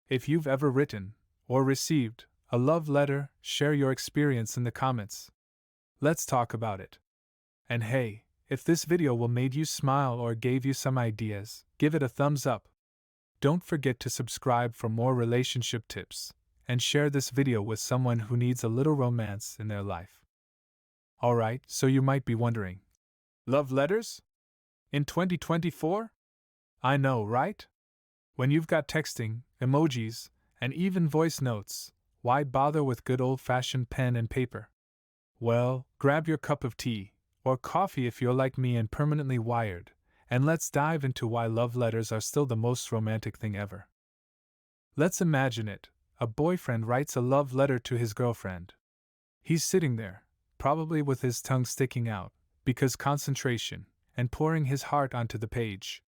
If you've ever written, or received, a love letter, share your experience in the comments. Let's talk about it. And hey, if this video will made you smile or gave you some ideas, give it a thumbs up. Don't forget to subscribe for more relationship tips, and share this video with someone who needs a little romance in their life. Alright, so you might be wondering, love letters? In 2024? I know, right? When you've got texting, emojis, and even voice notes, why bother with good old-fashioned pen and paper? Well, grab your cup of tea, or coffee if you're like me and permanently wired, and let's dive into why love letters are still the most romantic thing ever. Let's imagine it. A boyfriend writes a love letter to his girlfriend. He's sitting there, probably with his tongue sticking out, because concentration, and pouring his heart onto the page.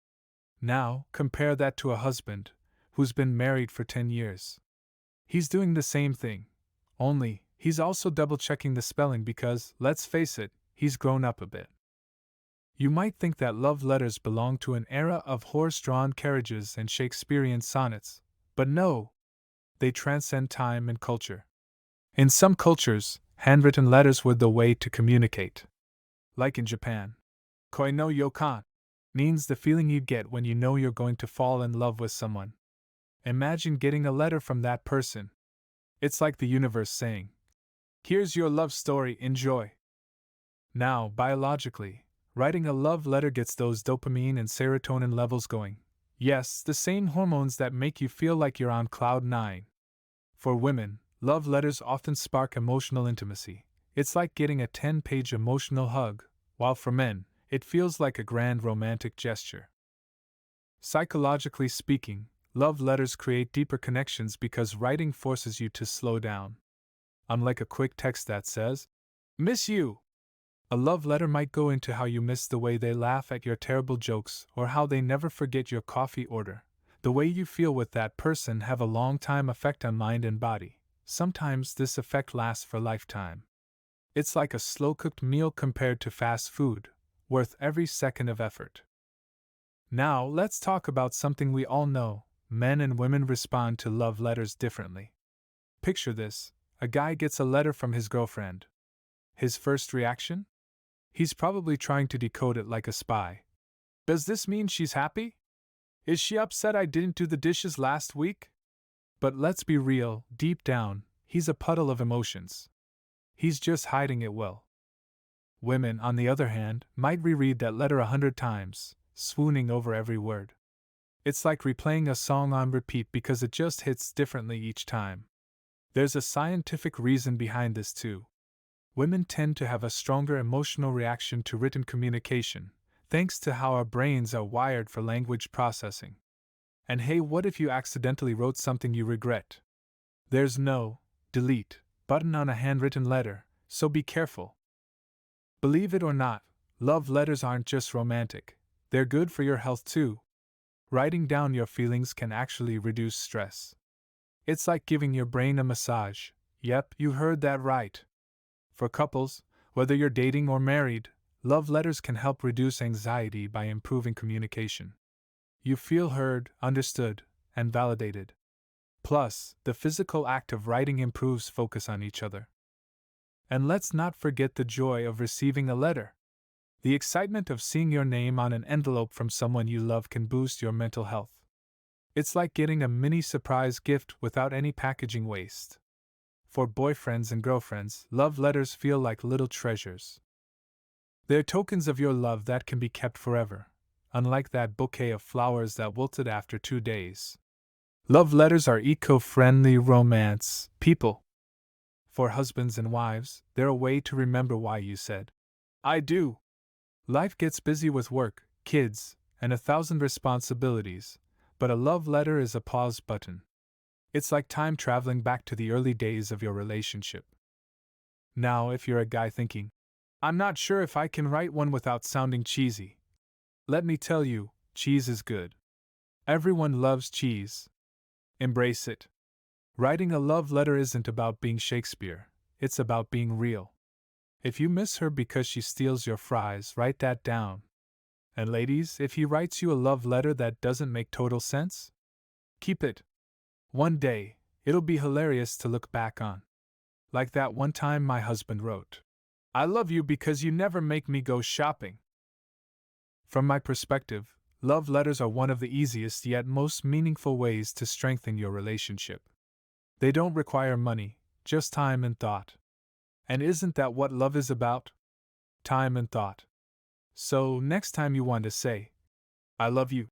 Now, compare that to a husband, who's been married for 10 years. He's doing the same thing, only, he's also double-checking the spelling because, let's face it, he's grown up a bit. You might think that love letters belong to an era of horse-drawn carriages and Shakespearean sonnets, but no, they transcend time and culture. In some cultures, handwritten letters were the way to communicate. Like in Japan, koi no yokan means the feeling you get when you know you're going to fall in love with someone. Imagine getting a letter from that person. It's like the universe saying, "Here's your love story, enjoy." Now, biologically, writing a love letter gets those dopamine and serotonin levels going. Yes, the same hormones that make you feel like you're on cloud 9. For women, love letters often spark emotional intimacy. It's like getting a 10-page emotional hug, while for men, it feels like a grand romantic gesture. Psychologically speaking, love letters create deeper connections because writing forces you to slow down. Unlike a quick text that says, "Miss you," a love letter might go into how you miss the way they laugh at your terrible jokes or how they never forget your coffee order. The way you feel with that person have a long-time effect on mind and body. Sometimes this effect lasts for a lifetime. It's like a slow-cooked meal compared to fast food, worth every second of effort. Now, let's talk about something we all know. Men and women respond to love letters differently. Picture this: a guy gets a letter from his girlfriend. His first reaction? He's probably trying to decode it like a spy. Does this mean she's happy? Is she upset I didn't do the dishes last week? But let's be real, deep down, he's a puddle of emotions. He's just hiding it well. Women, on the other hand, might reread that letter 100 times, swooning over every word. It's like replaying a song on repeat because it just hits differently each time. There's a scientific reason behind this too. Women tend to have a stronger emotional reaction to written communication, thanks to how our brains are wired for language processing. And hey, what if you accidentally wrote something you regret? There's no delete button on a handwritten letter, so be careful. Believe it or not, love letters aren't just romantic, they're good for your health too. Writing down your feelings can actually reduce stress. It's like giving your brain a massage. Yep, you heard that right. For couples, whether you're dating or married, love letters can help reduce anxiety by improving communication. You feel heard, understood, and validated. Plus, the physical act of writing improves focus on each other. And let's not forget the joy of receiving a letter. The excitement of seeing your name on an envelope from someone you love can boost your mental health. It's like getting a mini surprise gift without any packaging waste. For boyfriends and girlfriends, love letters feel like little treasures. They're tokens of your love that can be kept forever, unlike that bouquet of flowers that wilted after 2 days. Love letters are eco-friendly romance, people. For husbands and wives, they're a way to remember why you said, "I do." Life gets busy with work, kids, and 1,000 responsibilities, but a love letter is a pause button. It's like time traveling back to the early days of your relationship. Now, if you're a guy thinking, "I'm not sure if I can write one without sounding cheesy," let me tell you, cheese is good. Everyone loves cheese. Embrace it. Writing a love letter isn't about being Shakespeare, it's about being real. If you miss her because she steals your fries, write that down. And ladies, if he writes you a love letter that doesn't make total sense, keep it. One day, it'll be hilarious to look back on. Like that one time my husband wrote, "I love you because you never make me go shopping." From my perspective, love letters are one of the easiest yet most meaningful ways to strengthen your relationship. They don't require money, just time and thought. And isn't that what love is about? Time and thought. So, next time you want to say, "I love you,"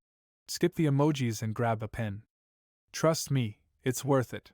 skip the emojis and grab a pen. Trust me, it's worth it.